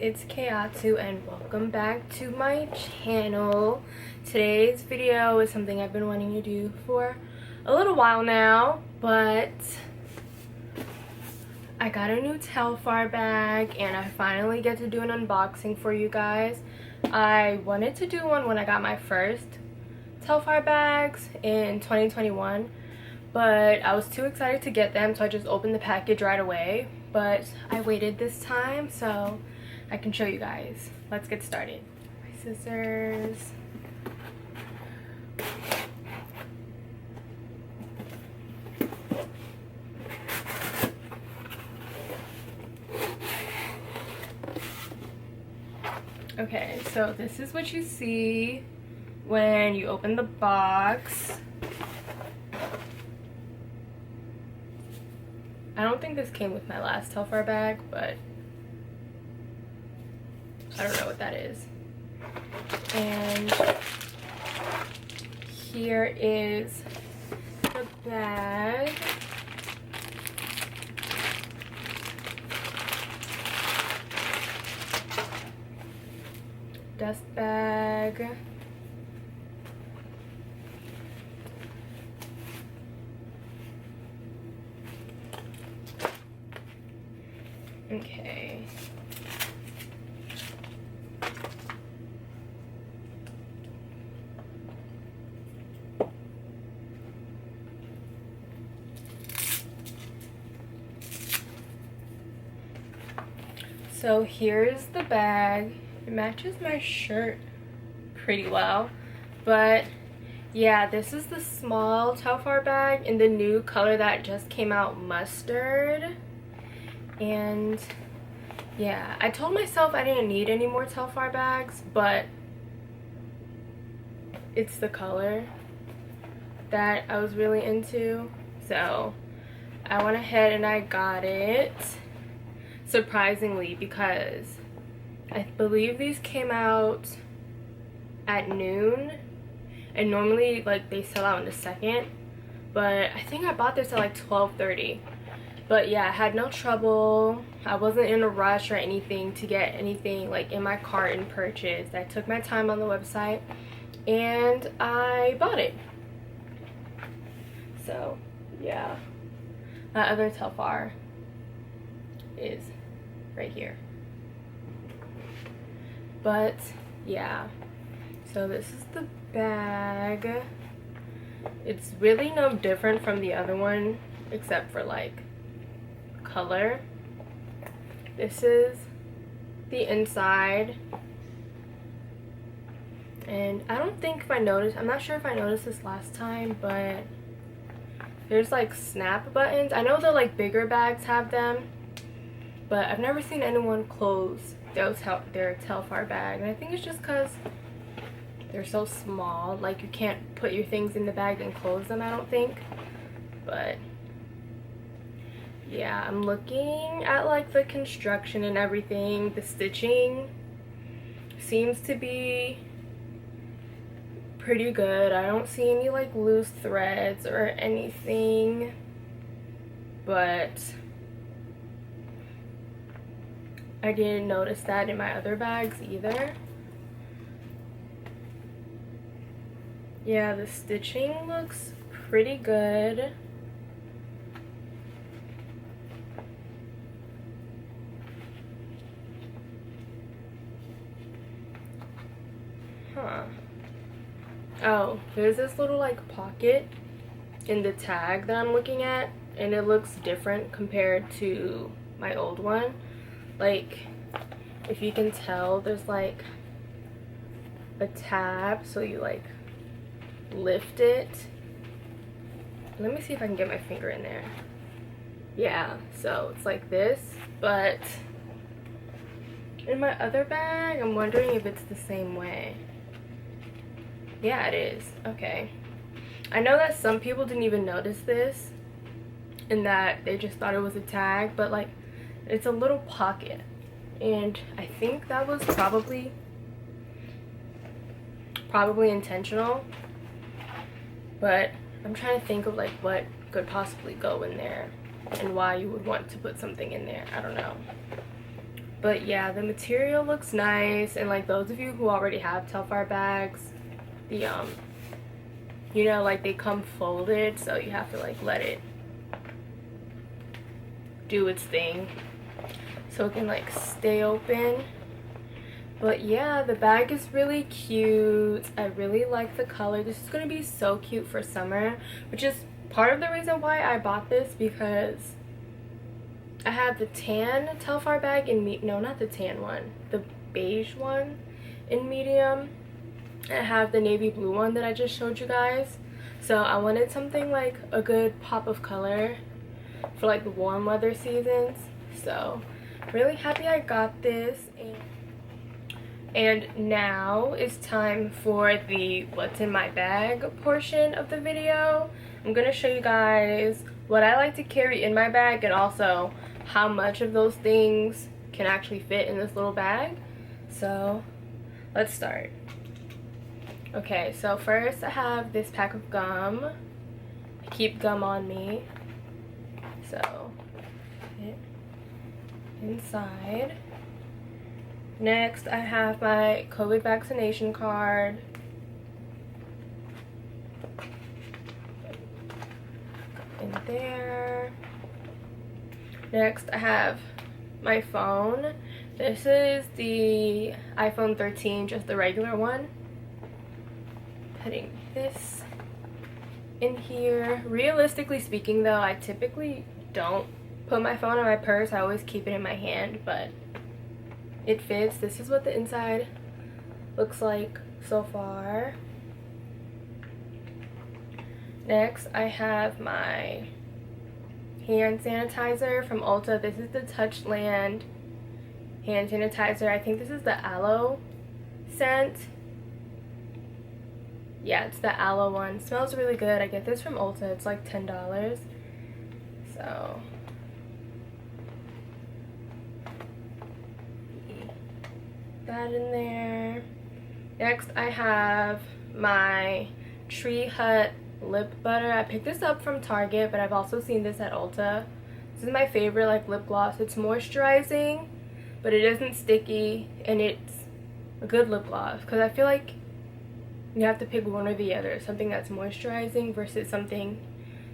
it's Kayatsu and welcome back to my channel. Today's video is something I've been wanting to do for a little while now, but I got a new Telfar bag and I finally get to do an unboxing for you guys. I wanted to do one when I got my first Telfar bags in 2021, but I was too excited to get them, so I just opened the package right away. But I waited this time so I can show you guys. Let's get started. My scissors. Okay, so this is what you see when you open the box. I don't think this came with my last Telfar bag, but I don't know what that is. And here is the bag. Dust bag. Okay. So here's the bag. It matches my shirt pretty well, but yeah, this is the small Telfar bag in the new color that just came out, mustard. And yeah, I told myself I didn't need any more Telfar bags, but it's the color that I was really into, so I went ahead and I got it, surprisingly, because I believe these came out at noon, and normally like they sell out in a second, but I think I bought this at like 12:30. But yeah, I had no trouble. I wasn't in a rush or anything to get anything like in my cart and purchase. I took my time on the website and I bought it. So yeah, my other Telfar is right here. But yeah, so this is the bag. It's really no different from the other one except for like color. This is the inside, and I don't think if I noticed, I'm not sure if I noticed this last time, but there's like snap buttons. I know the like bigger bags have them, but I've never seen anyone close their Telfar bag, and I think it's just because they're so small, like you can't put your things in the bag and close them, I don't think. But yeah, I'm looking at like the construction and everything. The stitching seems to be pretty good. I don't see any like loose threads or anything, but I didn't notice that in my other bags either. Yeah, the stitching looks pretty good. Huh. Oh, there's this little like pocket in the tag that I'm looking at, and it looks different compared to my old one. Like, if you can tell, there's like a tab, so you like lift it. Let me see if I can get my finger in there. Yeah, so it's like this, but in my other bag, I'm wondering if it's the same way. Yeah, it is. Okay. I know that some people didn't even notice this and that they just thought it was a tag, but like it's a little pocket, and I think that was probably intentional, but I'm trying to think of like what could possibly go in there and why you would want to put something in there. I don't know. But yeah, the material looks nice, and like those of you who already have Telfar bags, the you know, like they come folded, so you have to like let it do its thing so it can like stay open. But yeah, the bag is really cute. I really like the color. This is gonna be so cute for summer, which is part of the reason why I bought this, because I have the tan Telfar bag in no, not the tan one, the beige one in medium. I have the navy blue one that I just showed you guys. So I wanted something like a good pop of color for like the warm weather seasons. So really happy I got this. And now it's time for the what's in my bag portion of the video. I'm gonna show you guys what I like to carry in my bag, and also how much of those things can actually fit in this little bag. So let's start. Okay, so first I have this pack of gum. I keep gum on me, so put it inside. Next, I have my COVID vaccination card. In there. Next, I have my phone. This is the iPhone 13, just the regular one. Putting this in here. Realistically speaking though, I typically don't put my phone in my purse. I always keep it in my hand, but it fits. This is what the inside looks like so far. Next, I have my hand sanitizer from Ulta. This is the Touchland hand sanitizer. I think this is the aloe scent. Yeah, it's the aloe one. It smells really good. I get this from Ulta. It's like $10. So that in there. Next, I have my Tree Hut lip butter. I picked this up from Target, but I've also seen this at Ulta. This is my favorite like lip gloss. It's moisturizing, but it isn't sticky, and it's a good lip gloss, because I feel like you have to pick one or the other. Something that's moisturizing versus something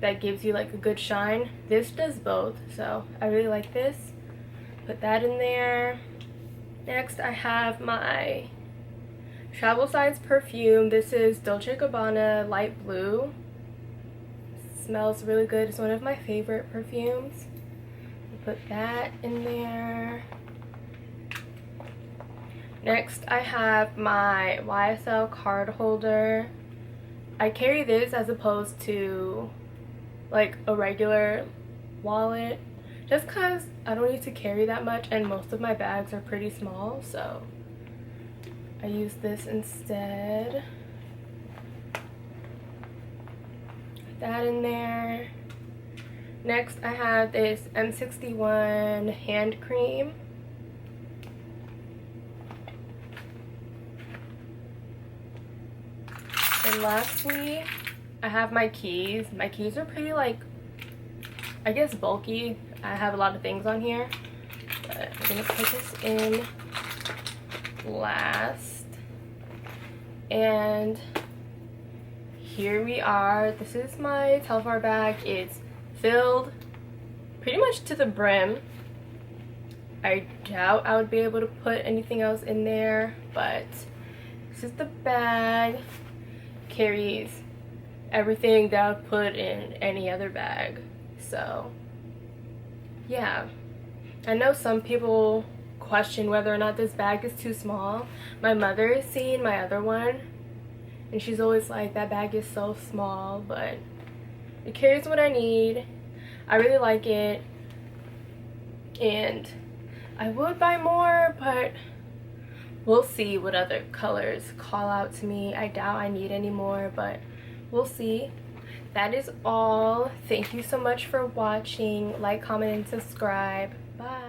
that gives you like a good shine. This does both, so I really like this. Put that in there. Next, I have my travel size perfume. This is Dolce & Gabbana Light Blue. It smells really good. It's one of my favorite perfumes. Put that in there. Next, I have my YSL card holder. I carry this as opposed to like a regular wallet, just because I don't need to carry that much, and most of my bags are pretty small, so I use this instead. Put that in there. Next, I have this M61 hand cream. And lastly, I have my keys. My keys are pretty like, I guess, bulky. I have a lot of things on here, but I'm gonna put this in last. And here we are. This is my Telfar bag. It's filled pretty much to the brim. I doubt I would be able to put anything else in there, but this is the bag. Carries everything that I would put in any other bag. So yeah, I know some people question whether or not this bag is too small. My mother has seen my other one, and she's always like, that bag is so small, but it carries what I need. I really like it, and I would buy more, but we'll see what other colors call out to me. I doubt I need any more, but we'll see. That is all. Thank you so much for watching. Like, comment, and subscribe. Bye.